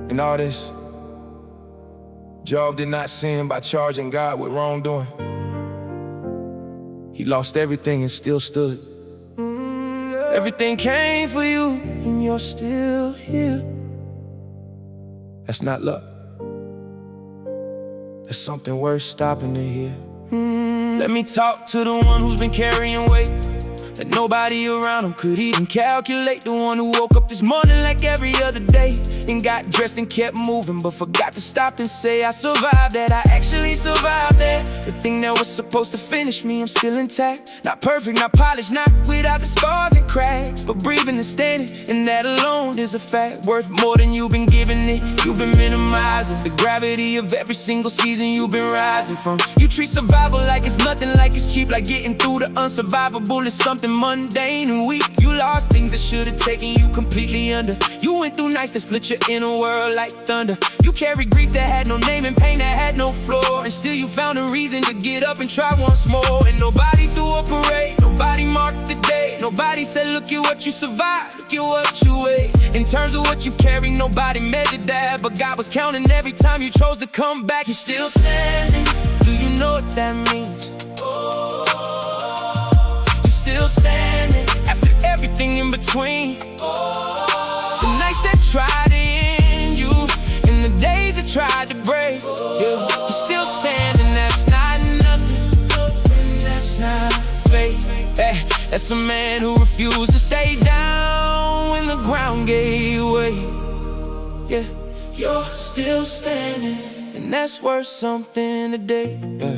In all this, Job did not sin by charging God with wrongdoing. He lost everything and still stood. Everything came for you and you're still here. That's not luck. There's something worth stopping to hear. Let me talk to the one who's been carrying weight that nobody around him could even calculate. The one who woke up this morning like every other day and got dressed and kept moving, but forgot to stop and say, I survived that, I actually survived that. The thing that was supposed to finish me, I'm still intact. Not perfect, not polished, not without the scars and cracks, but breathing and standing, and that alone is a fact. Worth more than you've been giving it, you've been minimizing the gravity of every single season you've been rising from. You treat survival like it's nothing, like it's cheap, like getting through the unsurvivable is something mundane and weak. You lost things that should have taken you completely under. You went through nights that split your inner world like thunder. You carried grief that had no name and pain that had no floor, and still you found a reason to get up and try once more. And nobody threw a parade, nobody marked the day, nobody said look at what you survived, look at what you weigh. In terms of what you've carried, nobody measured that, but God was counting every time you chose to come back. You're still standing, do you know what that means? You're still standing after everything in between. The nights that tried to end you and the days that tried to break you. You're still standing, that's not nothing, that's not fate. Hey, that's a man who refused to stay down when the ground gave way. Yeah, you're still standing, and that's worth something today. Yeah.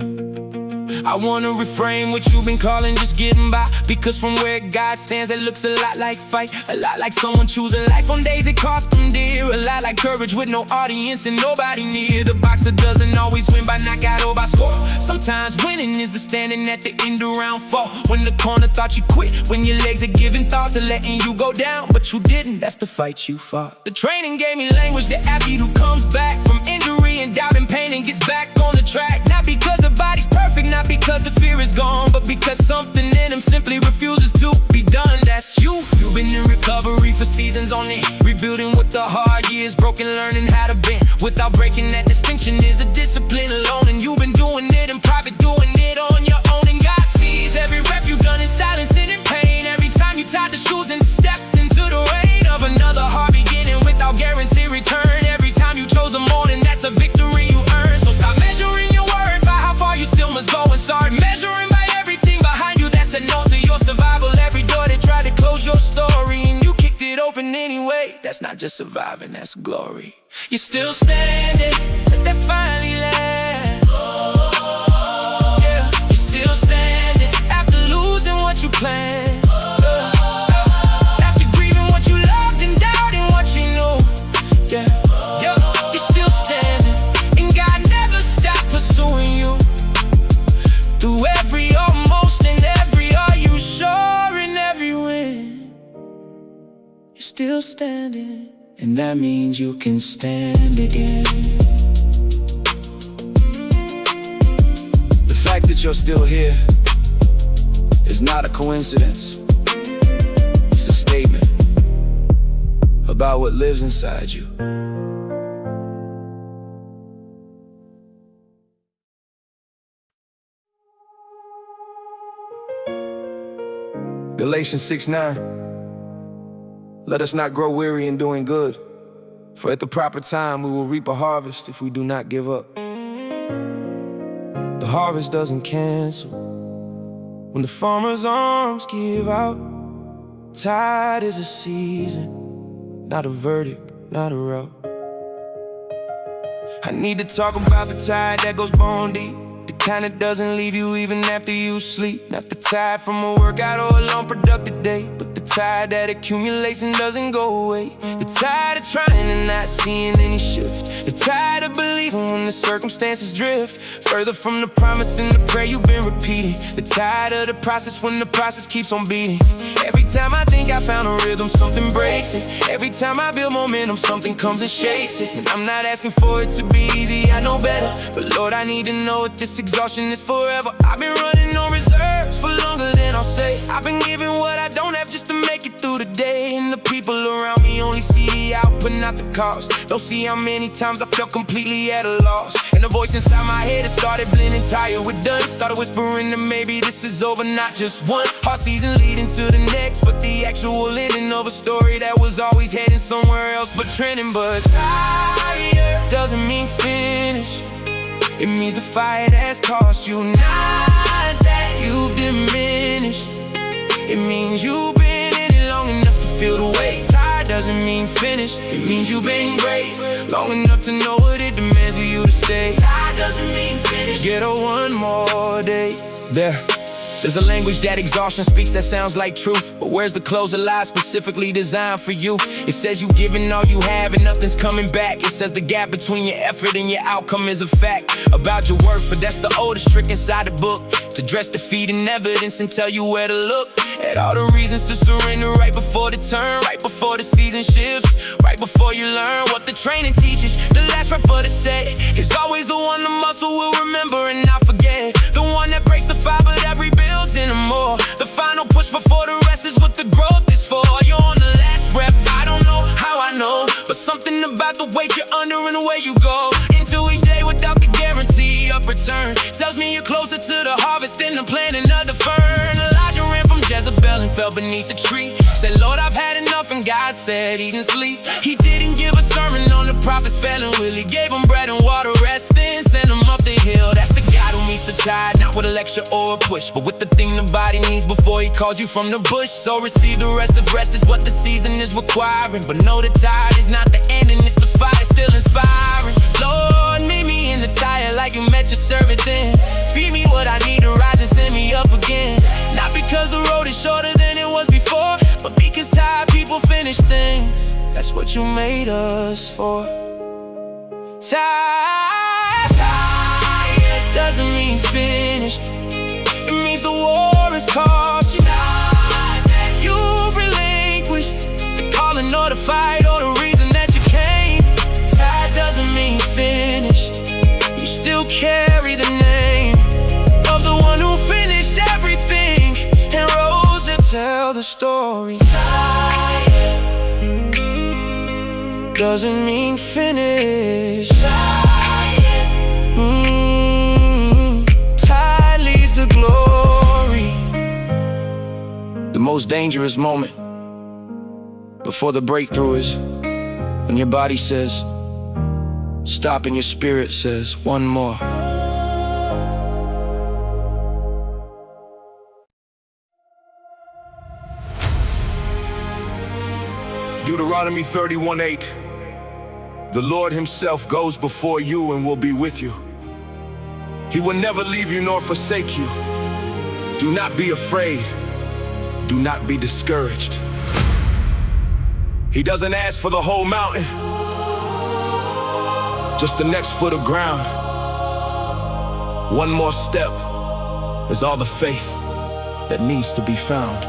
I wanna reframe what you've been calling just getting by, because from where God stands that looks a lot like fight, a lot like someone choosing life on days it cost them dear, a lot like courage with no audience and nobody near. The boxer doesn't always win by knockout or by score. Sometimes winning is the standing at the end of round 4, when the corner thought you quit, when your legs are giving thought to letting you go down, but you didn't. That's the fight you fought. The training gave me language, the athlete who comes back from injury and doubt and pain and gets back on the track, not because the body's perfect, not because the fear is gone, but because something in him simply refuses to be done. That's you. You've been in recovery for seasons on end, rebuilding with the hard years, broken, learning how to bend without breaking. That distinction is a discipline alone, and you've been doing it in private, doing it on your own. And God sees every rep you've done in silence and in pain, every time you tied the shoes and stepped into the rain of another hard beginning without guaranteed return. Every time you chose a morning, that's a victory you earned. So stop measuring your word by how far you still must go, and start measuring by everything behind you that said no to your survival. Every door that tried to close your story and you kicked it open anyway. That's not just surviving, that's glory. You're still standing, let that finally land. Yeah, you're still standing after losing what you planned. After grieving what you loved and doubting what you knew. Yeah, you're still standing, and God never stopped pursuing you. Through every almost and every are you sure in every win, you're still standing, and that means you can stand again. The fact that you're still here is not a coincidence. It's a statement about what lives inside you. Galatians 6:9. Let us not grow weary in doing good, for at the proper time we will reap a harvest if we do not give up. The harvest doesn't cancel when the farmer's arms give out. Tide is a season, not a verdict, not a route. I need to talk about the tide that goes bone deep, the kind that doesn't leave you even after you sleep. Not the tide from a workout or a long productive day, but the tide that accumulates and doesn't go away. The tide of trying and not seeing any shift. The tide of believing when the circumstances drift further from the promise and the prayer you've been repeating. The tide of the process when the process keeps on beating. Every time I think I found a rhythm, something breaks it. Every time I build momentum, something comes and shakes it. And I'm not asking for it to be easy, I know better, but Lord, I need to know if this exhaustion is forever. I've been running on reserves for longer than I'll say. I've been giving what I don't have just to make it through the day, and the people around me only see putting out the cause. Don't see how many times I felt completely at a loss. And the voice inside my head, it started blending, tired with done. Started whispering that maybe this is over, not just one hard season leading to the next, but the actual ending of a story that was always heading somewhere else but trending. But tired doesn't mean finish. It means the fight has cost you, not that you've diminished. It means you've been in it long enough to feel the weight. Tired doesn't mean finished. It means you've been great long enough to know what it demands of you to stay. Tired doesn't mean finished. Get a one more day. There's a language that exhaustion speaks that sounds like truth, but where's the close of lies specifically designed for you? It says you giving all you have and nothing's coming back. It says the gap between your effort and your outcome is a fact about your worth, but that's the oldest trick inside the book, to dress defeat in evidence and tell you where to look. At all the reasons to surrender right before the turn, right before the season shifts, right before you learn what the training teaches. The last rep of the set is always the one the muscle will remember and not forget. The one that breaks the fiber that rebuilds in more. The final push before the rest is what the growth is for. You're on the last rep, I don't know how I know, but something about the weight you're under and the way you go into each day without the guarantee of return tells me you're closer to the harvest than the planting of the fern. Elijah ran from Jezebel and fell beneath the tree. Said, Lord, I've had enough, and God said, eat and sleep. He didn't give a sermon on the prophets failing will. He gave them bread and water, rest, then send them up the hill. That's the God who meets the tide, not with a lecture or a push, but with the thing the body needs before he calls you from the bush. So receive the rest of rest is what the season is requiring, but know the tide is not the end and it's the fight still inspiring. Lord, meet me in the tire like you met your servant then. Feed me what I need to rise and send me up again. Not because the road is shorter than it was before, but because tired people finish things. That's what you made us for. Tired doesn't mean finished. It means the war is cost you. You've relinquished the calling or the fight or the reason that you came. Tired doesn't mean finished. You still carry the name of the one who finished everything and rose to tell the story. Tired doesn't mean finished. Tired leads to glory. The most dangerous moment before the breakthrough is when your body says stop and your spirit says one more. Deuteronomy 31:8. The Lord himself goes before you and will be with you. He will never leave you nor forsake you. Do not be afraid. Do not be discouraged. He doesn't ask for the whole mountain, just the next foot of ground. One more step is all the faith that needs to be found.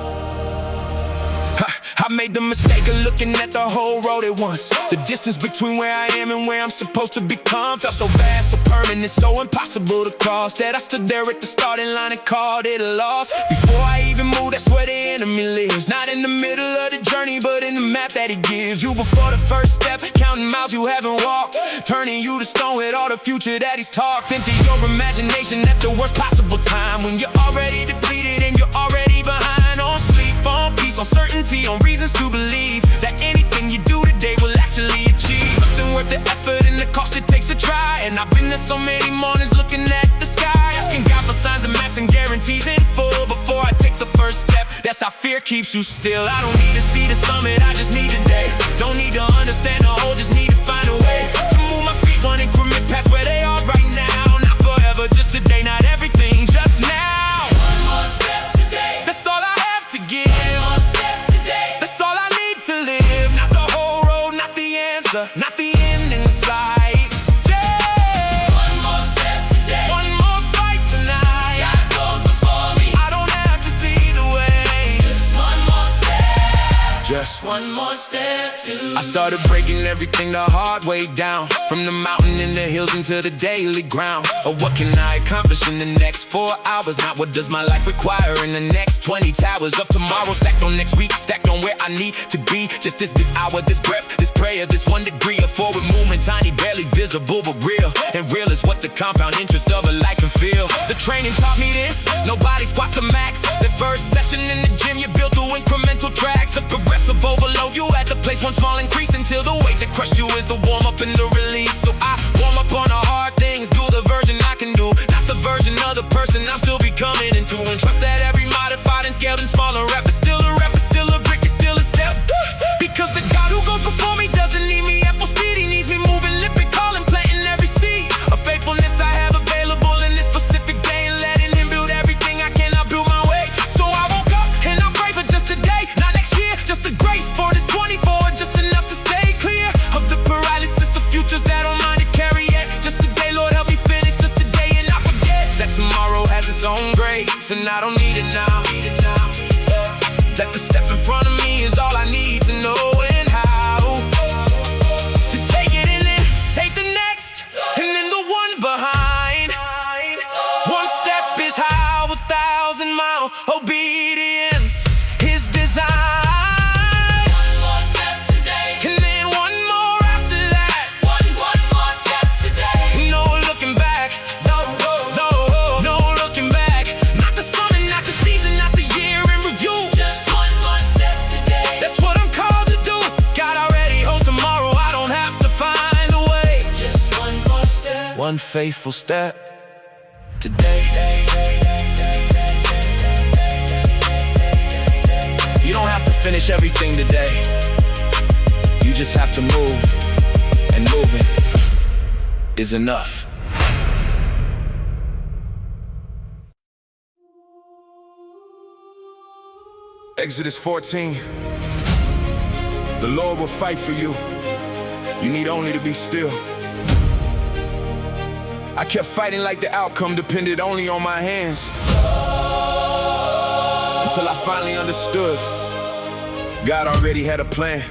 I made the mistake of looking at the whole road at once. The distance between where I am and where I'm supposed to become felt so vast, so permanent, so impossible to cross, that I stood there at the starting line and called it a loss. Before I even moved, that's where the enemy lives. Not in the middle of the journey, but in the map that he gives you. Before the first step, counting miles you haven't walked, turning you to stone with all the future that he's talked into your imagination at the worst possible time, when you're already depleted and you're already behind on sleep, on peace, on certainty, on reasons to believe that anything you do today will actually achieve something worth the effort and the cost it takes to try. And I've been there so many mornings looking at the sky, asking God for signs and maps and guarantees in full before I take the first step. That's how fear keeps you still. I don't need to see the summit, I just need a day. Don't need to understand the whole, just need to find a way to move my feet one increment past where they are right now. Not forever, just today, not everything, just now. One more step today. That's all I have to give. One more step today. That's all I need to live. Not the whole road, not the answer, not the end in sight. Yeah. One more step today. One more fight tonight. God goes before me. I don't have to see the way. Just one more step. Just one more step to. I started breaking everything the hard way down, from the mountain in the hills into the daily ground. Or what can I accomplish in the next 4 hours? Not what does my life require in the next 20 towers of tomorrow. Stacked on next week, stacked on where I need to be. Just this hour, this breath, this prayer, this 1 degree of forward movement. Tiny, barely visible, but real. And real is what the compound interest of a life can feel. The training taught me this, nobody squats the max. The first session in the gym, you build through incremental tracks. A progressive overload, you at the place one small increase, until the weight that crushed you is the warm up and the release. So I warm up on the hard things, do the version I can do, not the version of the person I'm still becoming into. And trust that every modified and scaled and smaller rep is still a rep, is still a brick, is still a step. Because the God who goes before me doesn't need me at full speed, he needs me moving, limping, calling, planting every seed of faithfulness I have available in this specific day, and letting him build everything I cannot build my way. So I woke up and I pray for just today, not next year, just the grace for this 24, just enough to stay clear of the paralysis of futures that don't mind to carry it. Just today, Lord, help me finish just today, and I forget that tomorrow has its own grace, and I don't need it now. That the step in front of me is all I need to know and how to take it and then take the next, and then the one behind. One step is how 1,000-mile obedience is designed. One more step today. And then one more after that. One more step today. No looking back. No looking back. Not the summer, not the season, not the year in review. Just one more step today. That's what I'm called to do. God already holds tomorrow, I don't have to find a way. Just one more step. One faithful step today. You don't have to finish everything today. You just have to move, and moving is enough. Exodus 14. The Lord will fight for you. You need only to be still. I kept fighting like the outcome depended only on my hands, until I finally understood God already had a plan.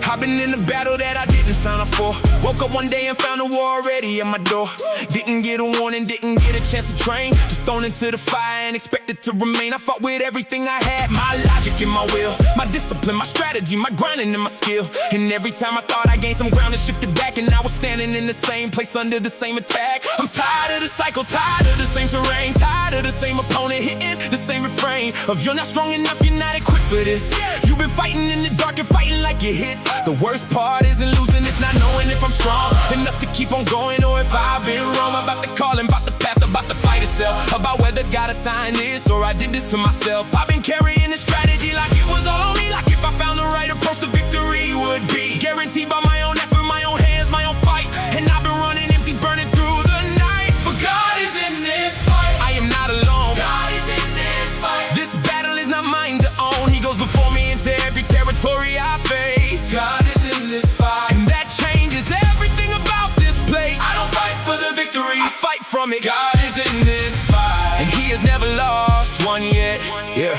I've been in a battle that I didn't sign up for. Woke up one day and found a war already at my door. Didn't get a warning, didn't get a chance to train. Just thrown into the fire and expected to remain. I fought with everything I had, my logic and my will, my discipline, my strategy, my grinding and my skill. And every time I thought I gained some ground, it shifted back, and I was standing in the same place under the same attack. I'm tired of the cycle, tired of the same terrain, tired of the same opponent hitting the same refrain of you're not strong enough, you're not equipped for this. You've been fighting in the dark and fighting like you hit. The worst part isn't losing, it's not knowing if I'm strong enough to keep on going, or if I've been wrong about the calling, about the path, about the fight itself, about whether God assigned this or I did this to myself. I've been carrying this strategy like it was all on me, like if I found the right approach, the victory would be guaranteed by my own effort, my own hands, my own fight. And I've been running empty, burning through the night. But God is in this fight. I am not alone. God is in this fight. This battle is not mine to own. He goes before me into every territory I face. God is in this fight. And that changes everything about this place. I don't fight for the victory. I fight from it. God is in this fight. And he has never lost one yet. Yeah.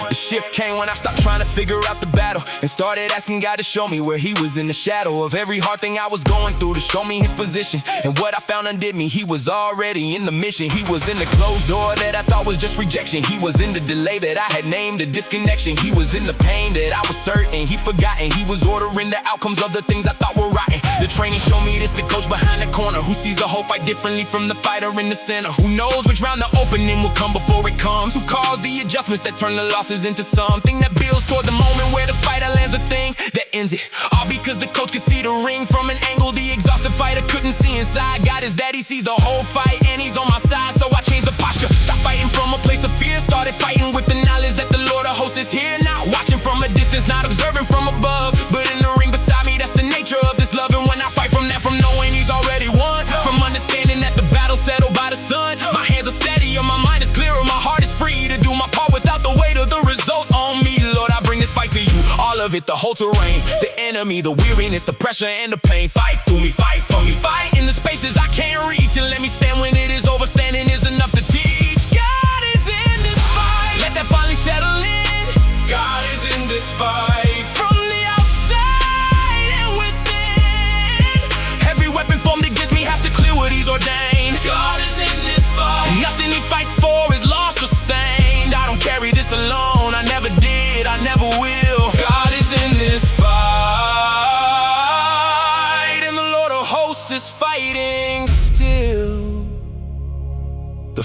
The shift came when I stopped trying to figure out the battle and started asking God to show me where he was in the shadow of every hard thing I was going through, to show me his position. And what I found undid me, he was already in the mission. He was in the closed door that I thought was just rejection. He was in the delay that I had named a disconnection. He was in the pain that I was certain he forgotten. He was ordering the outcomes of the things I thought were rotten. The training showed me this, the coach behind the corner, who sees the whole fight differently from the fighter in the center, who knows which round the opening will come before it comes, who calls the adjustments that turn the losses into something that builds toward the moment where the fighter lands the thing that ends it. All because the coach could see the ring from an angle the exhausted fighter couldn't see inside. God is that he sees the whole fight and he's on my side, so I changed the posture. Stop fighting from a place of fear, started fighting with the knowledge that the Lord of hosts is here. Not watching from a distance, not observing from above, but in the ring beside me. That's the nature of this love. And when I fight from that, from knowing he's already won, from understanding that the battle's settled by the sun, my hands are steadier, my mind is clearer, my heart is free to do my part without the weight of the result on me. Lord, I bring this fight to you, all of it, the whole terrain, the enemy, the weariness, the pressure and the pain. Fight through me, fight for me, fight in the spaces I can't reach, and let me stand when it is over. Standing is enough to teach. God is in this fight. Let that finally settle in.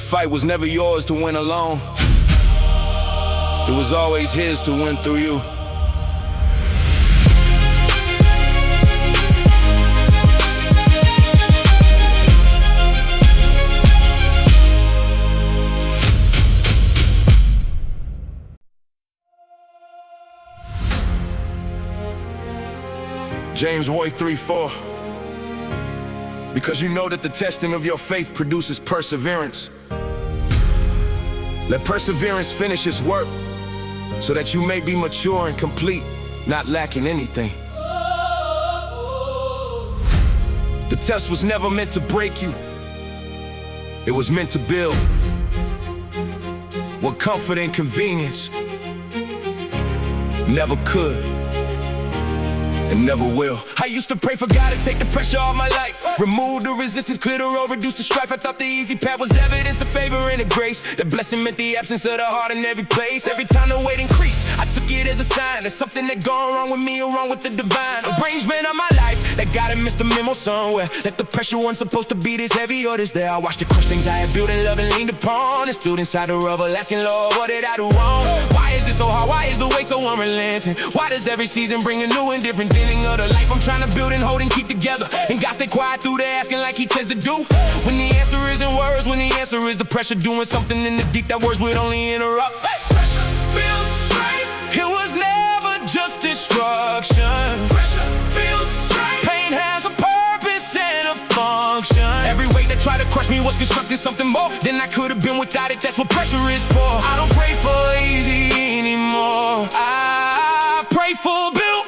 fight was never yours to win alone. It was always his to win through you. James 1:3-4. Because you know that the testing of your faith produces perseverance. Let perseverance finish its work, so that you may be mature and complete, not lacking anything. The test was never meant to break you. It was meant to build. What comfort and convenience never could and never will. I used to pray for God to take the pressure off my life, remove the resistance, clear the road, reduce the strife. I thought the easy path was evidence of favor and of grace. The blessing meant the absence of the heart in every place. Every time the weight increased, I took it as a sign that something had gone wrong with me or wrong with the divine arrangement of my life. That God had missed a memo somewhere, that the pressure wasn't supposed to be this heavy or this there. I watched the crushed things I had built and loved and leaned upon, and stood inside the rubble asking, Lord, what did I do wrong? Why is this so hard? Why is the way so unrelenting? Why does every season bring a new and different feeling of the life I'm trying to build and hold and keep together? And God stay quiet through the asking like he tends to do. When the answer isn't words, when the answer is the pressure, doing something in the deep that words would only interrupt. Pressure builds strength. It was never just destruction. Pressure builds strength. Pain has a purpose and a function. Every weight that tried to crush me was constructing something more than I could have been without it. That's what pressure is for. I don't pray for easy anymore. I pray for built.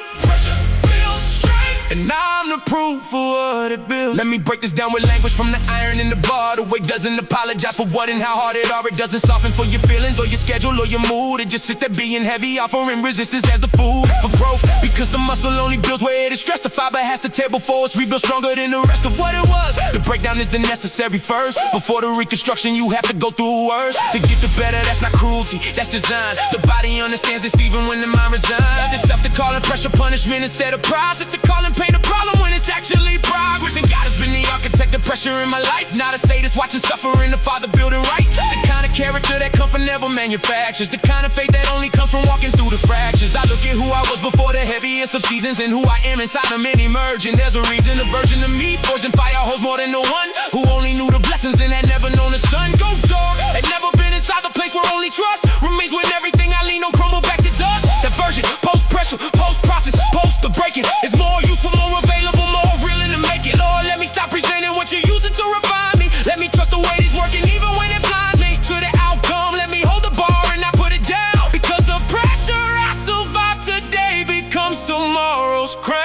And I'm the proof for what it built. Let me break this down with language from the iron in the bar. The weight doesn't apologize for what and how hard it are. It doesn't soften for your feelings or your schedule or your mood. It just sits there being heavy, offering resistance as the food for growth. Because the muscle only builds where it is stressed. The fiber has to tear before it's rebuilt stronger than the rest of what it was. The breakdown is the necessary first. Before the reconstruction, you have to go through worse. To get the better, that's not cruelty, that's design. The body understands this even when the mind resigns. It's tough to call it pressure punishment instead of process. To call it pain a problem when it's actually progress. And God has been the architect of pressure in my life. Not a sadist watching suffering, the Father building right. The kind of character that comfort never manufactures. The kind of faith that only comes from walking through the fractures. I look at who I was before the heaviest of seasons, and who I am inside of many emerging. There's a reason, a version of me forged in fire holds more than the one who only knew the blessings and had never known the sun. Go dog, had never been inside the place where only trust remains when everything I lean on crumble back to dust. That version, post-pressure, post-process, post the breaking, is more useful, more available, more willing to make it. Lord, let me stop presenting what you're using to refine me. Let me trust the way it's working even when it blinds me to the outcome. Let me hold the bar and not put it down, because the pressure I survive today becomes tomorrow's crown.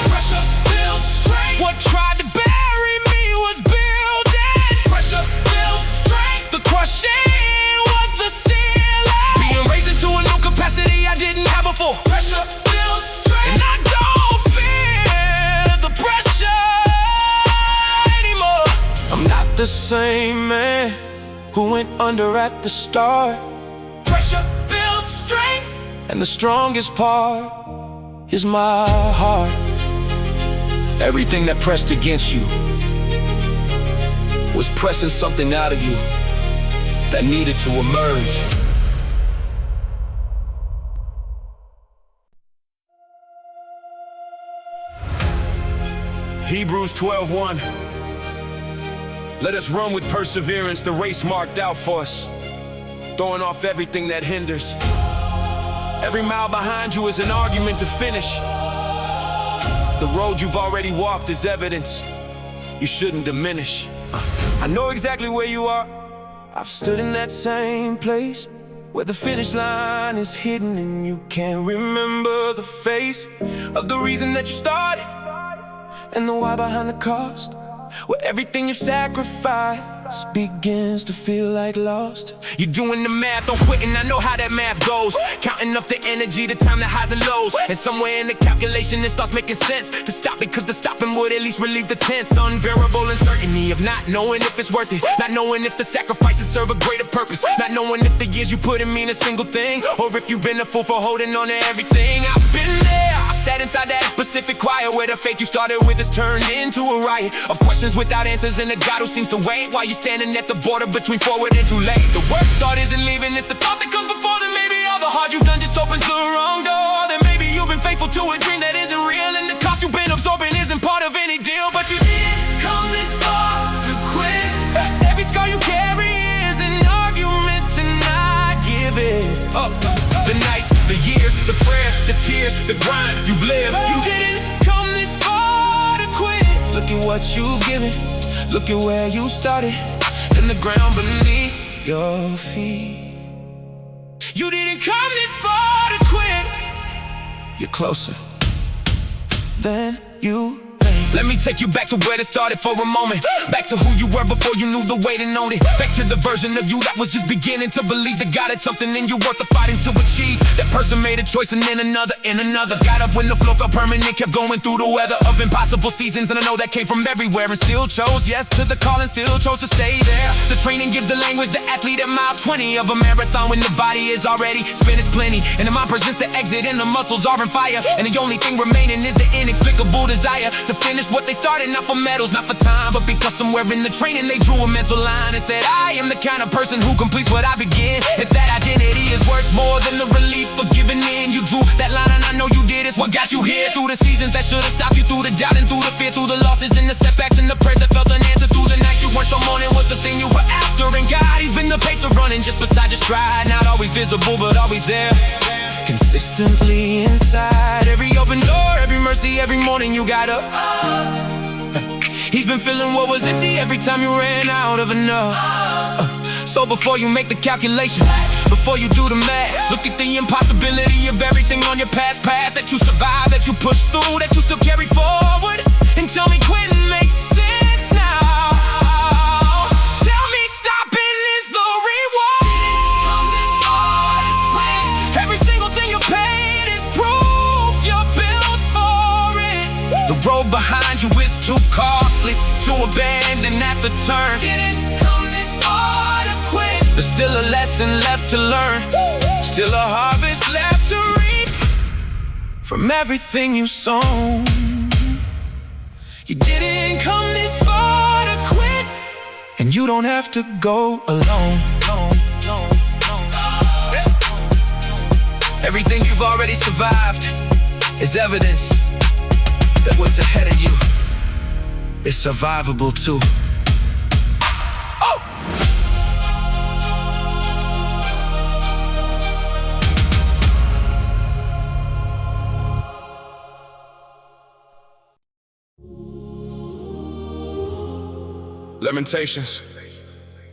Pressure builds strength. What tried to bury me was building. Pressure builds strength. The crushing was the ceiling, being raised into a new capacity I didn't have before. Pressure builds strength. And I don't fear the pressure anymore. I'm not the same man who went under at the start. Pressure builds strength. And the strongest part is my heart. Everything that pressed against you was pressing something out of you that needed to emerge. Hebrews 12:1. Let us run with perseverance the race marked out for us, throwing off everything that hinders. Every mile behind you is an argument to finish. The road you've already walked is evidence. You shouldn't diminish. I know exactly where you are. I've stood in that same place, where the finish line is hidden and you can't remember the face of the reason that you started, and the why behind the cost, where everything you've sacrificed begins to feel like lost. You're doing the math on quitting, I know how that math goes. Counting up the energy, the time, the highs and lows. And somewhere in the calculation it starts making sense to stop, because the stopping would at least relieve the tense. Unbearable uncertainty of not knowing if it's worth it, not knowing if the sacrifices serve a greater purpose, not knowing if the years you put in mean a single thing, or if you've been a fool for holding on to everything. I've been there, I've sat inside that specific choir where the faith you started with has turned into a riot of questions without answers and a God who seems to wait while you're standing at the border between forward and too late. The worst thought isn't leaving, it's the thought that comes before. Then maybe all the hard you've done just opens the wrong door. Then maybe you've been faithful to a dream that isn't real, and the cost you've been absorbing isn't part of any deal. But you didn't come this far to quit. Every scar you carry is an argument to not give it up. The nights, the years, the prayers, the tears, the grind you've lived. You didn't come this far to quit. Look at what you've given. Look at where you started. And the ground beneath your feet. You didn't come this far to quit. You're closer than you think. Let me take you back to where it started for a moment. Back to who you were before you knew the weight and owned it. Back to the version of you that was just beginning to believe that God had something in you worth the fighting to achieve. That person made a choice and then another and another. Got up when the flow felt permanent, kept going through the weather of impossible seasons. And I know that came from everywhere and still chose yes to the call and still chose to stay there. The training gives the language, the athlete at mile 20 of a marathon when the body is already spent is plenty. And the mind presents the exit and the muscles are on fire. And the only thing remaining is the inexplicable desire to finish what they started, not for medals, not for time, but because somewhere in the training they drew a mental line and said, I am the kind of person who completes what I begin. If that identity is worth more than the relief of giving in, you drew that line and I know you did. It's what got you here. Through the seasons that should have stopped you, through the doubt and through the fear, through the losses and the setbacks and the prayers that felt unanswered, through the nights you weren't sure morning was the thing you were after. And God, He's been the pace of running just beside your stride. Not always visible, but always there, consistently inside. Every open door, every mercy, every morning you got up. He's been filling what was empty every time you ran out of enough. So before you make the calculation, before you do the math, look at the impossibility of everything on your past path. That you survived, that you pushed through, that you still carry forward. And tell me quitting makes sense now. Tell me stopping is the reward. Come this far to quit. Every single thing you paid is proof you're built for it. The road behind you is too costly to abandon at the turn. Didn't come this far to quit. There's still a lesson left to learn, still a harvest left to reap from everything you sown. You didn't come this far to quit, and you don't have to go alone. Everything you've already survived is evidence that what's ahead of you is survivable too. Lamentations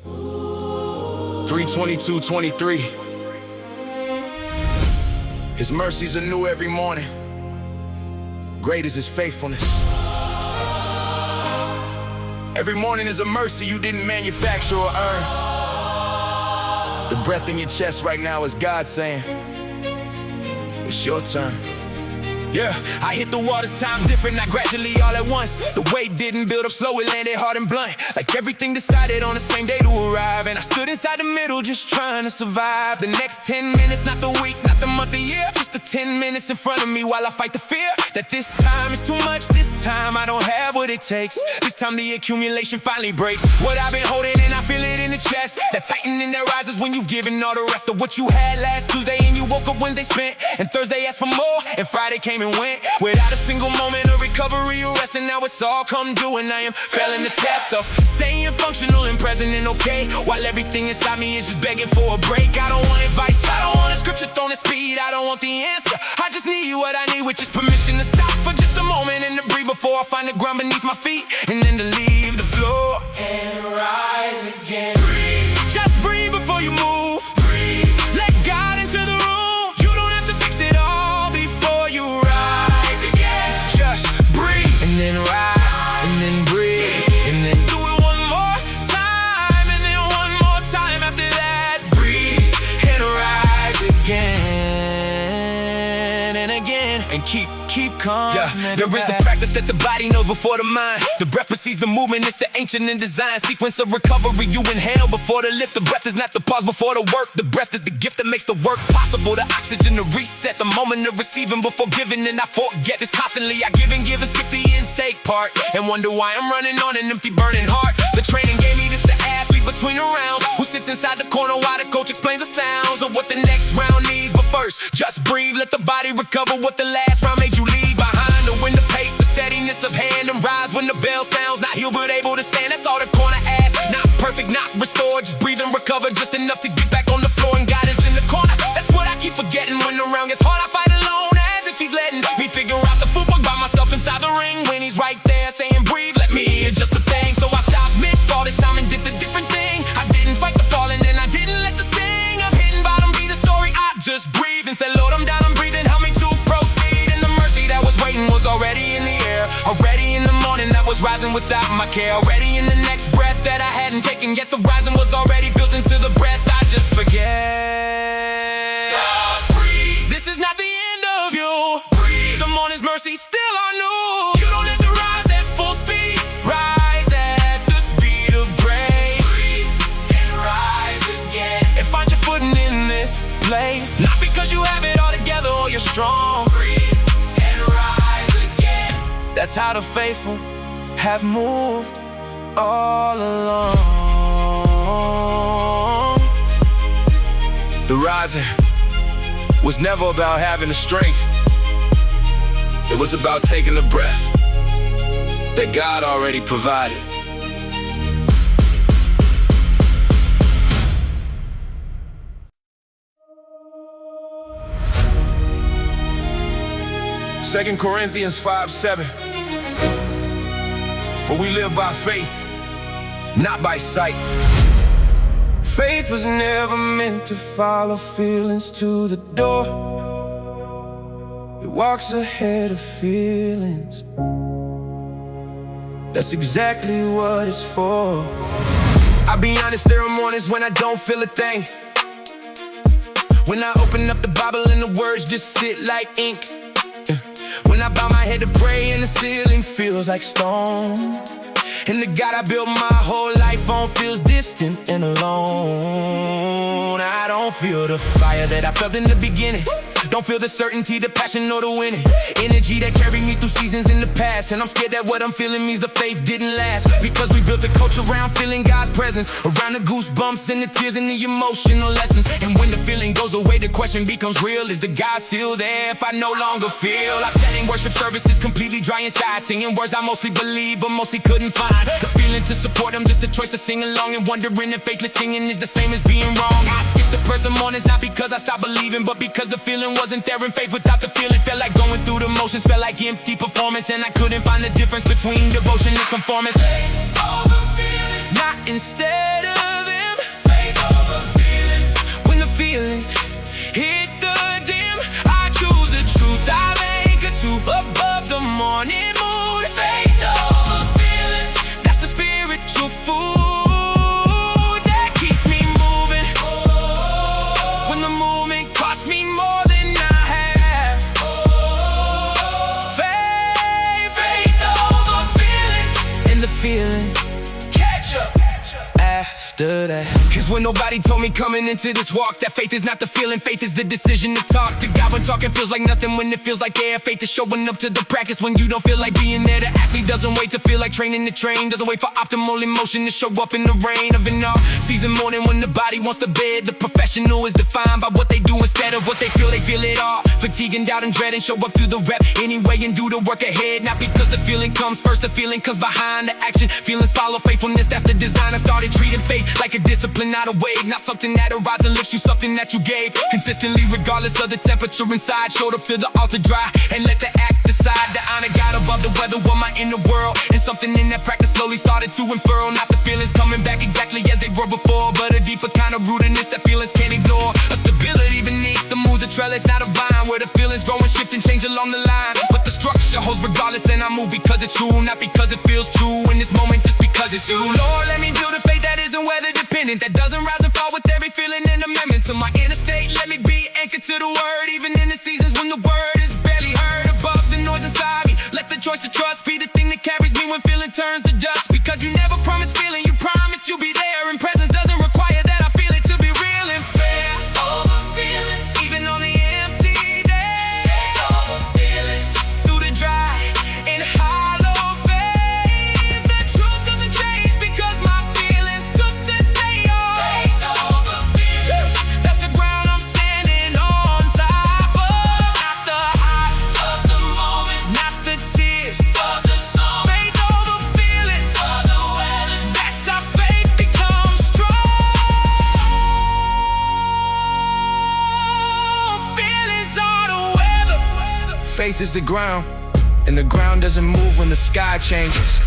3:22-23. His mercies are new every morning. Great is His faithfulness. Every morning is a mercy you didn't manufacture or earn. The breath in your chest right now is God saying, it's your turn. Yeah, I hit the water, time different, not gradually all at once. The weight didn't build up slow, it landed hard and blunt. Like everything decided on the same day to arrive. And I stood inside the middle just trying to survive. The next 10 minutes, not the week, not the month, the year. Just the 10 minutes in front of me while I fight the fear that this time is too much, this time I don't have what it takes. This time the accumulation finally breaks. What I've been holding and I feel it in the chest. That tightening that rises when you've given all the rest of what you had last Tuesday. And you woke up Wednesday spent, and Thursday asked for more, and Friday came and went without a single moment of recovery or rest. And now it's all come due, and I am failing the test of staying functional and present and okay, while everything inside me is just begging for a break. I don't want advice, I don't want a scripture thrown at speed, I don't want the answer, I just need what I need, which is permission to stop for just a moment and to breathe before I find the ground beneath my feet, and then to leave the floor and rise again. Breathe, just breathe before you move. Breathe, let God into the room. You don't have to fix it all before you rise again. Just breathe and then rise and then breathe and then do it one more time and then one more time after that. Breathe and rise again and again. and keep calm. There is a practice that the body knows before the mind. The breath precedes the movement, it's the ancient and design sequence of recovery. You inhale before the lift. The breath is not the pause before the work. The breath is the gift that makes the work possible. The oxygen to reset, the moment of receiving before giving. And I forget this constantly. I give and skip the intake part and wonder why I'm running on an empty burning heart. The training gave me this, the athlete between the rounds, who sits inside the corner while the coach explains the sounds of what the next round needs. But first, just breathe, let the body recover what the last round made you leave behind. To win the pace, the steadiness of hand, and rise when the bell sounds. Not healed but able to stand, that's all the corner asks. Not perfect, not restored, just breathe and recover, just enough to get back on the floor. And God is in the corner, that's what I keep forgetting. When the round gets hard, I fight alone, as if he's letting me figure out the footwork by myself inside the ring. When he's right there saying breathe, let me adjust the thing. So I stopped mid-fall this time and did the different thing. I didn't fight the fall and then I didn't let the sting of hitting bottom be the story. I just breathed and said, Lord, I'm down, I'm breathing, help me to proceed. And the mercy that was waiting was already in the air. Already in the morning that was rising without my care. Already in the next breath that I hadn't taken yet. The rising was already built into the breath I just forget. This is not the end of you. The morning's mercy still are new. You don't have to rise at full speed. Rise at the speed of grace. Breathe and rise again. And find your footing in this place. Not because you have it all together or you're strong. Breathe and rise again. That's how the faithful have moved all along. The rising was never about having the strength. It was about taking the breath that God already provided. Second Corinthians 5:7. For we live by faith, not by sight. Faith was never meant to follow feelings to the door. It walks ahead of feelings. That's exactly what it's for. I'll be honest, there are mornings when I don't feel a thing. When I open up the Bible and the words just sit like ink. When I bow my head to pray and the ceiling feels like stone. And the God I built my whole life on feels distant and alone. I don't feel the fire that I felt in the beginning. Don't feel the certainty, the passion, or the winning energy that carried me through seasons in the past. And I'm scared that what I'm feeling means the faith didn't last. Because we built a culture around feeling God's presence, around the goosebumps and the tears and the emotional lessons. And when the feeling goes away, the question becomes real. Is the God still there if I no longer feel? I've sat in worship services completely dry inside, singing words I mostly believe but mostly couldn't find. The feeling to support them, just a choice to sing along, and wondering if faithless singing is the same as being wrong. I skip the present mornings not because I stopped believing, but because the feeling wasn't there. And faith without the feeling felt like going through the motions, felt like empty performance. And I couldn't find the difference between devotion and conformance. Faith over feelings, not instead of him. Faith over feelings, when the feelings hit the dim, I choose the truth, I make it to above the morning mood. Faith over feelings, that's the spiritual food that keeps me moving. When the movement costs me more than I have. Faith over feelings, and the feeling catch up after that. Cause when nobody told me coming into this walk that faith is not the feeling, faith is the decision to talk to God when talking feels like nothing, when it feels like air. Faith is showing up to the practice when you don't feel like being there. The athlete doesn't wait to feel like training to train, doesn't wait for optimal emotion to show up in the rain of an off-season morning when the body wants to bed. The professional is defined by what they do instead of what they feel it all. Fatigue and doubt and dread, and show up to the rep anyway and do the work ahead. Not because the feeling comes first, the feeling comes behind the action. Feelings follow faithfulness, that's the design. I started treating faith like a discipline, not a wave. Not something that arrives and lifts you, something that you gave consistently regardless of the temperature inside. Showed up to the altar dry and let the act decide. To honor God above the weather of my inner world. And something in that practice slowly started to unfurl. Not the feelings coming back exactly as they were before, but a deeper kind of rootedness that feelings can't ignore. A stability beneath the moves, a trellis, not a vine, where the feelings grow and shift and change along the line. But the structure holds regardless, and I move because it's true, not because it feels true in this moment, just because it's you. Lord, let me build a faith that isn't weather dependent, that doesn't rise and fall with every feeling and amendment to my inner state. Let me be anchored to the word, even in the seasons when the word is barely heard. choice to trust be the thing that carries me when feeling turns to dust. Because you never promised feeling, you promised you'll be there. And presence doesn't require that I feel it to be real and fair. Over feelings, Even on the empty days, over feelings, through the dry and hollow phase, the truth doesn't change because my feelings took the day off. over feelings, That's the ground I'm standing on top of. Not the hot, of the moment, not the tears. of the song, Faith over feelings. of the weather. That's how faith becomes strong. Feelings are the weather. Faith is the ground, and the ground doesn't move when the sky changes.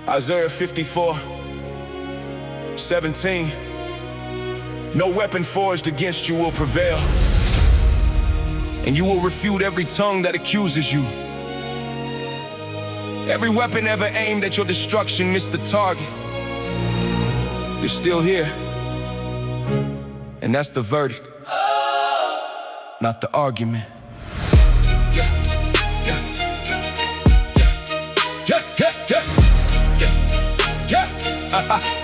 Isaiah 54:17. No weapon forged against you will prevail, and you will refute every tongue that accuses you. Every weapon ever aimed at your destruction missed the target. You're still here, and that's the verdict, not the argument. Yeah,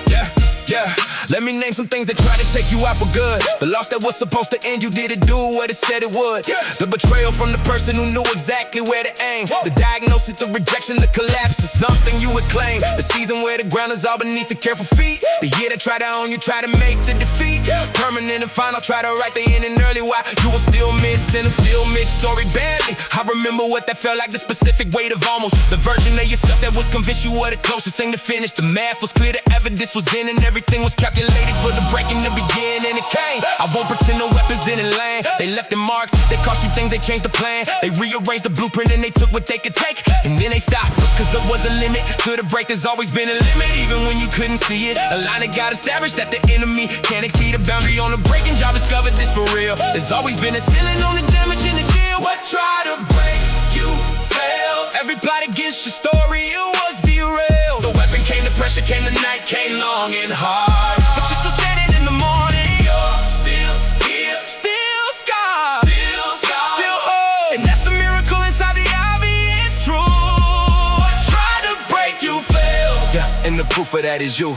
yeah, yeah. Let me name some things that tried to take you out for good. The loss that was supposed to end, you didn't do what it said it would. The betrayal from the person who knew exactly where to aim. The diagnosis, the rejection, the collapse is something you would claim. The season where the ground is all beneath your careful feet. The year that tried to own you, try to make the defeat permanent and final. Try to write the end and early while you were still missing a still mid-story badly. I remember what that felt like, the specific weight of almost the version of yourself that was convinced you were the closest thing to finish. The math was clear, the evidence was in, and everything was calculated for the break in the beginning. It came. I won't pretend the weapons didn't land. They left their marks, they cost you things, they changed the plan. They rearranged the blueprint and they took what they could take, and then they stopped because there was a limit to the break. There's always been a limit, even when you couldn't see it. A line that got established that the enemy can't exceed a boundary on the breaking job. Discovered this for real. There's always been a ceiling on the damage in the deal. What tried to break you failed. Every plot against your story, it was derailed. The weapon came, the pressure came, the night came long and hard. But you're still standing in the morning. You're still here, still scarred, still whole. And that's the miracle inside the obvious truth. What tried to break you failed. Yeah, and the proof of that is you.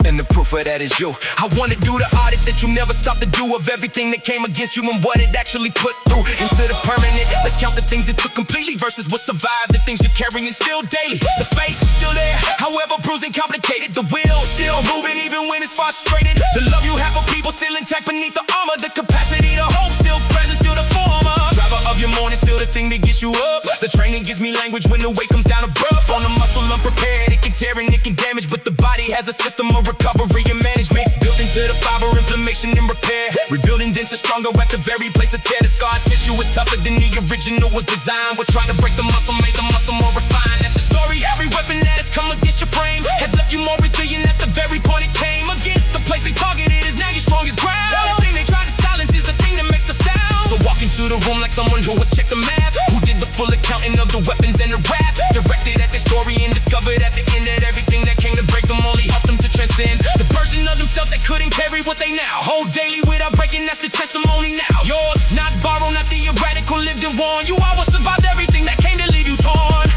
And the proof of that is you. I wanna do the audit that you never stopped to do, of everything that came against you and what it actually put through into the permanent. Let's count the things it took completely versus what survived, the things you're carrying still daily. The faith still there, however bruised and complicated. The will still moving even when it's frustrated. The love you have for people still intact beneath the armor. The capacity to hope still present, still the former. Driver of your morning, still the thing that gets you up. The training gives me language when the weight comes down abrupt. On the muscle unprepared, it can tear and it can damage, but the body has a system of recovery and management built into the fiber, inflammation and repair. Rebuilding denser, stronger at the very place of tear. The scar tissue is tougher than the original was designed. We're trying to break the muscle, make the muscle more refined. That's your story. Every weapon that has come against your frame has left you more resilient at the very point it came against. The place they targeted is now your strongest ground. The thing they try to silence is the thing that makes the sound. So walk into the room like someone who has checked the math, who did the full accounting of the weapons and the wrath. Directed at their story and discovered at the end that everything that came to break them only helped them to transcend the version of themselves that couldn't carry what they now hold daily without breaking. That's the testimony now. Yours, not borrowed, not the erratic who lived and won. You always survived everything that came to leave you torn.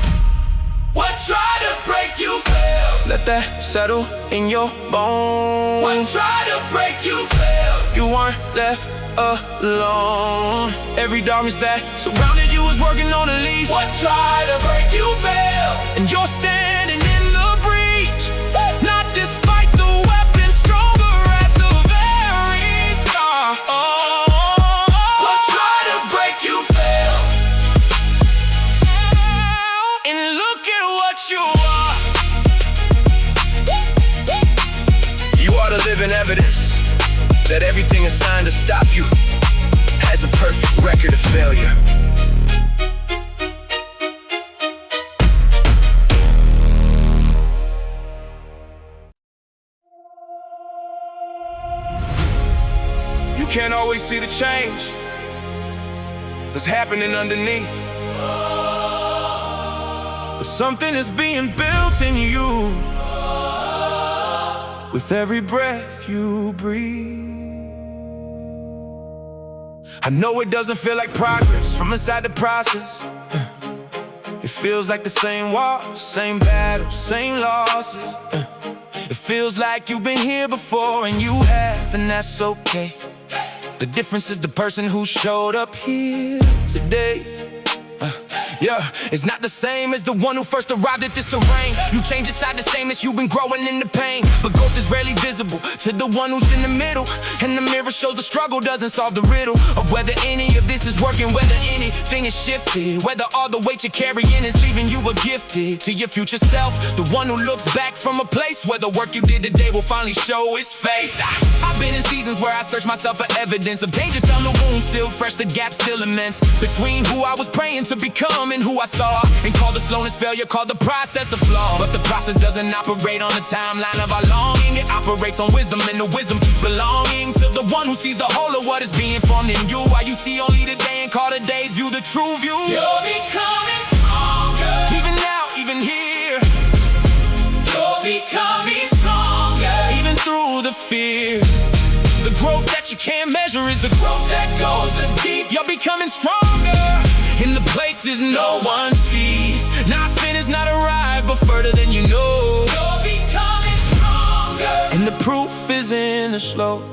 What tried to break you failed. Let that settle in your bones. What tried to break you failed. You weren't left alone. Every darkness that surrounded you was working on a leash. What tried to break you failed. And you're standing in the breach, not despite the weapon, stronger at the very start. What tried to break you failed. And look at what you are. You are the living evidence that everything assigned to stop you has a perfect record of failure. You can't always see the change that's happening underneath, but something is being built in you with every breath you breathe. I know it doesn't feel like progress from inside the process. It feels like the same walls, same battles, same losses. It feels like you've been here before and you have, and that's okay. The difference is the person who showed up here today. Yeah, it's not the same as the one who first arrived at this terrain. You change inside the same as you've been growing in the pain. But growth is rarely visible to the one who's in the middle. And the mirror shows the struggle doesn't solve the riddle of whether any of this is working, whether anything is shifted, whether all the weight you're carrying is leaving you a gifted to your future self. The one who looks back from a place where the work you did today will finally show its face. I've been in seasons where I search myself for evidence of danger, found the wound still fresh, the gap still immense between who I was praying to become and who I saw. And call the slowness failure, call the process a flaw. But the process doesn't operate on the timeline of our longing. It operates on wisdom, and the wisdom keeps belonging to the one who sees the whole of what is being formed in you. While you see only the day and call the day's view the true view. You're becoming stronger. Even now, even here, You're becoming stronger. even through the fear. The growth that you can't measure is the growth that goes the deep. You're becoming stronger in the places no one sees. Not finished, not arrived, but further than you know. You're becoming stronger. And the proof is in the slow.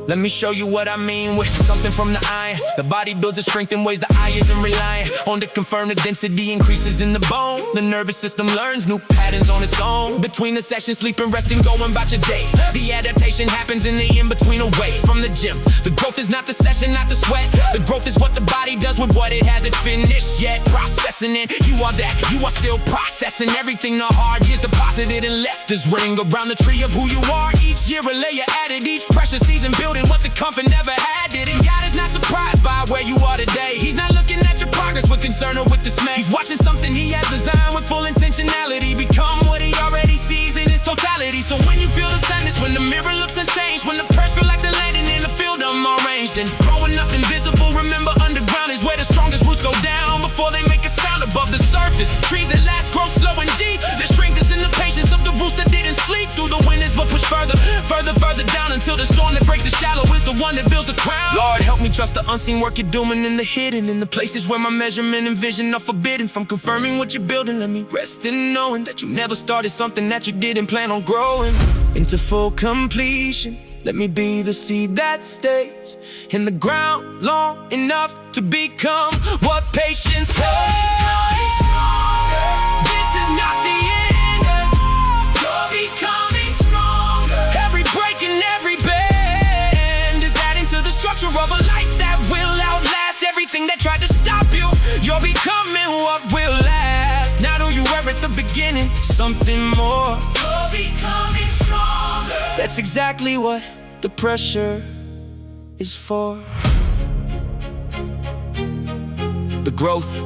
Let me show you what I mean with something from the iron. The body builds its strength in ways the eye isn't relying on to confirm the density increases in the bone. The nervous system learns new patterns on its own. Between the sessions, sleeping, resting, going about your day. The adaptation happens in the in-between away from the gym. The growth is not the session, not the sweat. The growth is what the body does with what it hasn't finished yet. Processing it, you are that, you are still processing everything the hard years deposited and left us ring around the tree of who you are. Each year a layer added, each precious season building what the comfort never had did. And God is not surprised by where you are today. He's not looking at your progress with concern or with dismay. He's watching something he has designed with full intentionality become what he already sees in its totality. So when you feel the sadness, when the mirror looks unchanged, when the press feel like the landing in the field unarranged and growing nothing visible, remember underground is where the strongest roots go down before they make a sound above the surface. Trees that last grow slow and deep. Their strength is in the patience of the roots that didn't sleep through the winters but push further, further, further down until the storm that breaks the shallow is the one that builds the crown. Lord, help me trust the unseen work you're doing in the hidden, in the places where my measurement and vision are forbidden from confirming what you're building. Let me rest in knowing that you never started something that you didn't plan on growing into full completion. Let me be the seed that stays in the ground long enough to become what patience holds. This is not the end. You're becoming stronger. Every break and every bend is adding to the structure of a life that will outlast everything that tried to stop you. You're becoming what will last. Not who you were at the beginning, something more. You're becoming stronger. That's exactly what the pressure is for. The growth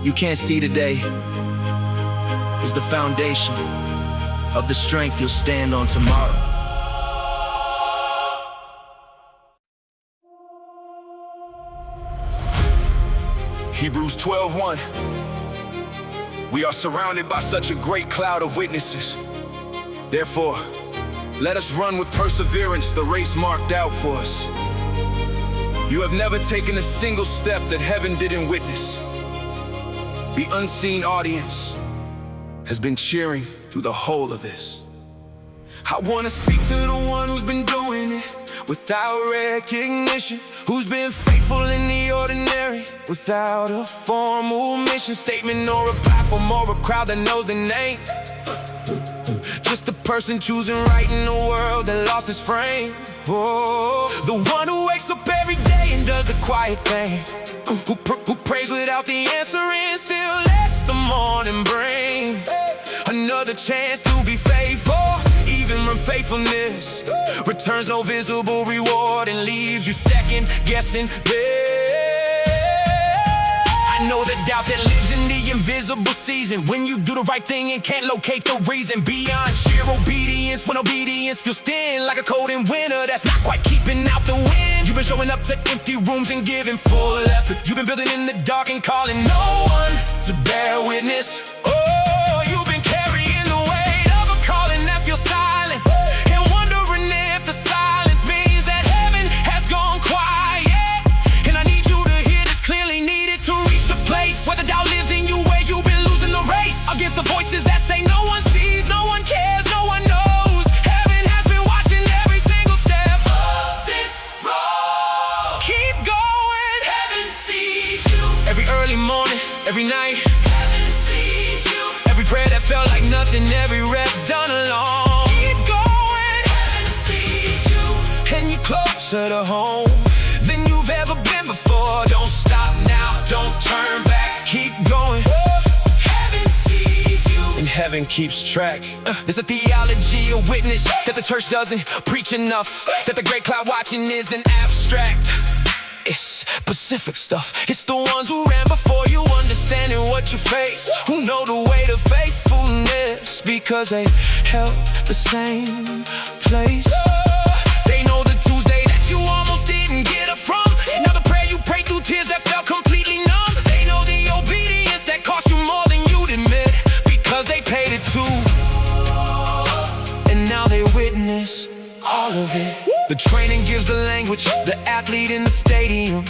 you can't see today is the foundation of the strength you'll stand on tomorrow. Hebrews 12:1. We are surrounded by such a great cloud of witnesses. Therefore, let us run with perseverance the race marked out for us. You have never taken a single step that heaven didn't witness. The unseen audience has been cheering through the whole of this. I want to speak to the one who's been doing it without recognition, who's been faithful in the ordinary without a formal mission statement or a platform or a crowd that knows the name. Just a person choosing right in a world that lost its frame. Oh, the one who wakes up every day and does the quiet thing, who prays without the answer and still lets the morning bring another chance to be faithful, even when faithfulness returns no visible reward and leaves you second guessing. I know the doubt that lives in the invisible season, when you do the right thing and can't locate the reason. Beyond sheer obedience, when obedience feels thin like a cold in winter that's not quite keeping out the wind. You've been showing up to empty rooms and giving full effort. You've been building in the dark and calling no one to bear witness. Oh, you've been carrying the weight of a calling that feels silent, and wondering if the silence means that heaven has gone quiet. And I need you closer to home than you've ever been before. Don't stop now, don't turn back, keep going. Heaven sees you, and heaven keeps track. There's a theology, a witness that the church doesn't preach enough, that the great cloud watching isn't abstract. It's specific stuff. It's the ones who ran before you, understanding what you face, who know the way to faithfulness, because they held the same place. They know the Tuesday that you almost didn't get up from, now the prayer you prayed through tears that felt completely numb. They know the obedience that cost you more than you'd admit, because they paid it too, and now they witness all of it. The training gives the language, the athlete in the stadium,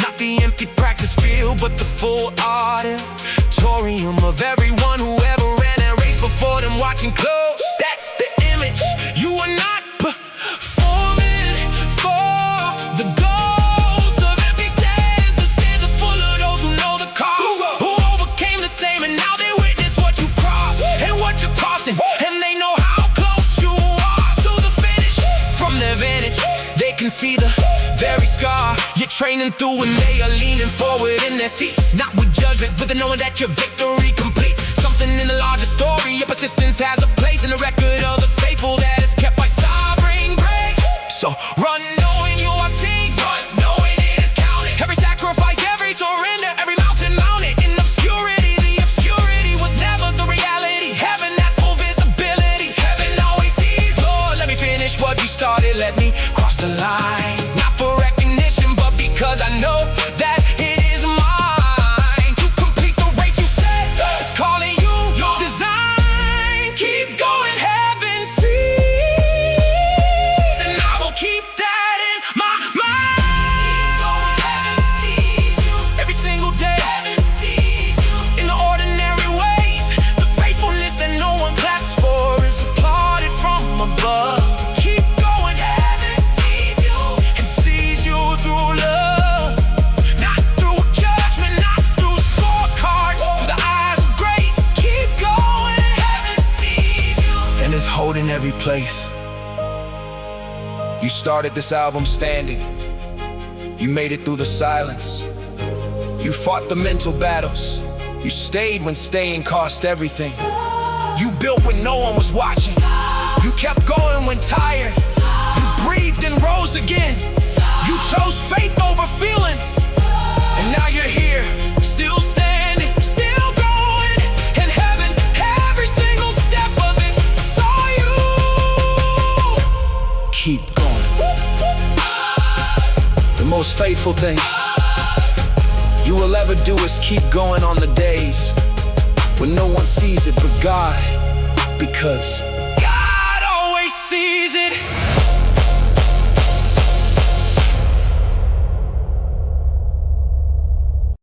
not the empty practice field, but the full auditorium of everyone who ever ran a race before them, watching close. That's the image. You are not performing for the ghost of empty stands. The stands are full of those who know the cause, who overcame the same, and now they witness what you've crossed and what you're crossing, and they know how close you are to the finish. From their vantage, they can see the very scar you're training through, when they are leaning forward in their seats, not with judgment, with the knowing that your victory completes something in the larger story. Your persistence has a place in the record of the faithful that is kept by sovereign grace. So run knowing you are seen, run knowing it is counted. Every sacrifice, every surrender, every mountain mounted in obscurity. The obscurity was never the reality. Heaven had full visibility. Heaven always sees. Lord, let me finish what you started. Let me cross the line, not for recognition, but because I know that it is mine to complete the race you set, the calling you designed. Keep going, heaven sees, and I will keep that in my mind. Keep going, heaven sees you every single day. Heaven sees you in the ordinary ways. The faithfulness that no one claps for is applauded from above. Keep going, heaven sees you, and sees you through love, not through judgment, not through scorecard, through the eyes of grace. Keep going, heaven sees you, and is holding every place. You started this album standing, you made it through the silence, you fought the mental battles, you stayed when staying cost everything, you built when no one was watching, you kept going when tired, you breathed and rose again, you chose faith over feelings, and now you're here, still standing, still going, and heaven, every single step of it saw you. Keep going. The most faithful thing you will ever do is keep going on the days when no one sees it but God, because